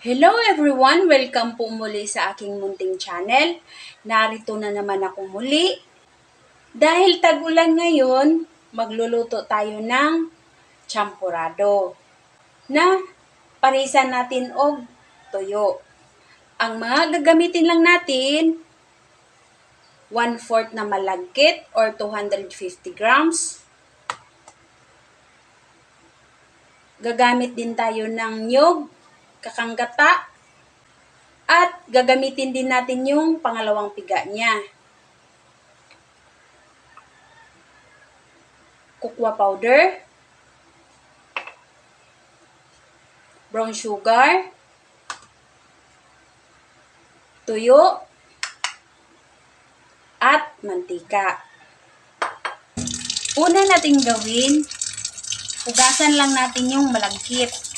Hello everyone! Welcome po muli sa aking munting channel. Narito na naman ako muli. Dahil tag-ulan ngayon, magluluto tayo ng champurado na parisan natin og toyo. Ang mga gagamitin lang natin, 1/4 na malagkit or 250 grams. Gagamit din tayo ng niyog, kakanggata, at gagamitin din natin yung pangalawang piga niya. Cocoa powder, brown sugar, tuyo, at mantika. Una nating gawin, hugasan lang natin yung malagkit.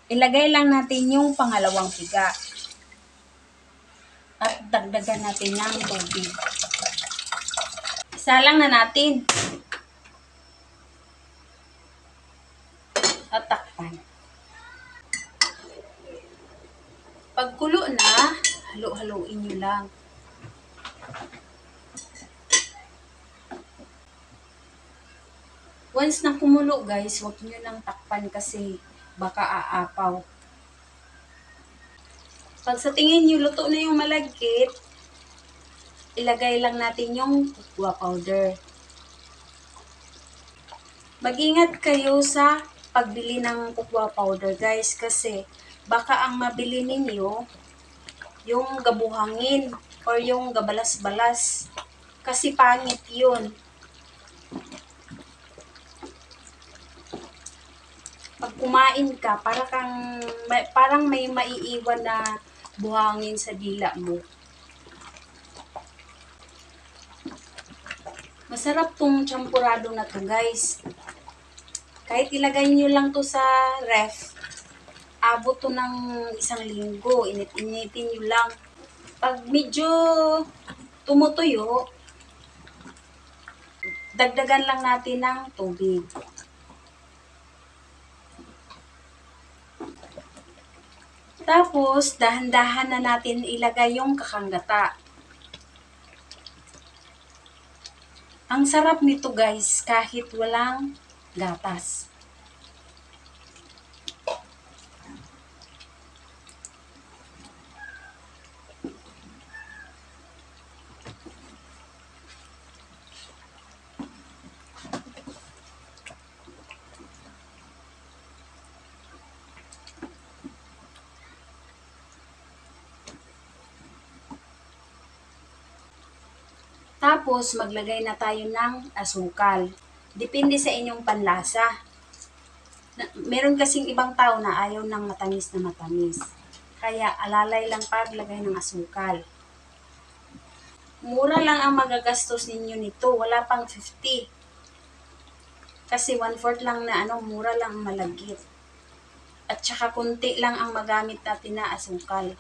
Ilagay lang natin yung pangalawang piga. At dagdagan natin ng tubig. Isa lang na natin. At takpan. Pagkulo na, halo-haloin nyo lang. Once na kumulo guys, huwag nyo nang takpan kasi baka aapaw. Pag sa tingin nyo luto na yung malagkit, ilagay lang natin yung cocoa powder. Mag-ingat kayo sa pagbili ng cocoa powder guys kasi baka ang mabili ninyo yung gabuhangin or yung gabalas-balas kasi pangit yun. Pag kumain ka, parang may maiiwan na buhangin sa dila mo. Masarap tong champurado na to guys. Kahit ilagay nyo lang to sa ref, abot to ng 1 linggo. Init-initin nyo lang. Pag medyo tumutuyo, dagdagan lang natin ng tubig. Tapos, dahan-dahan na natin ilagay yung kakanggata. Ang sarap nito guys, kahit walang gatas. Tapos, maglagay na tayo ng asukal. Depende sa inyong panlasa. Meron kasing ibang tao na ayaw ng matamis na matamis. Kaya, alalay lang paglagay ng asukal. Mura lang ang magagastos ninyo nito. Wala pang 50. Kasi 1/4 lang na mura lang ang malagkit. At saka kunti lang ang magamit natin na asukal.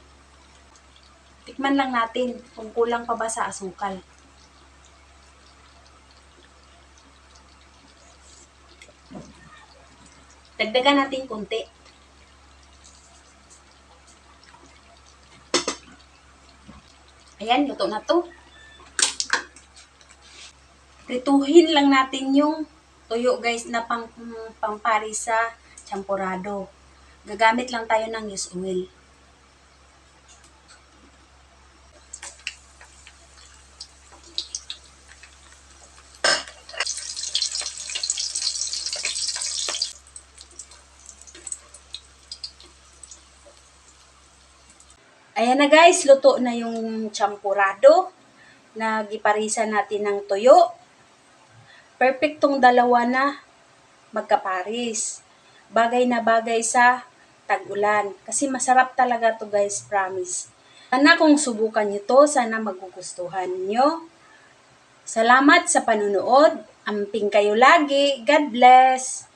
Tikman lang natin kung kulang pa ba sa asukal. Dagdagan natin kunti. Ayan, luto na to. Prituhin lang natin yung tuyo guys na pampari sa champurado. Gagamit lang tayo ng used oil. Ayan na guys, luto na yung champurado na giparisan natin ng tuyo. Perfectong dalawa na magkaparis. Bagay na bagay sa tag-ulan. Kasi masarap talaga to guys, promise. Sana kung subukan nyo to, sana magugustuhan nyo. Salamat sa panunood. Amping kayo lagi. God bless!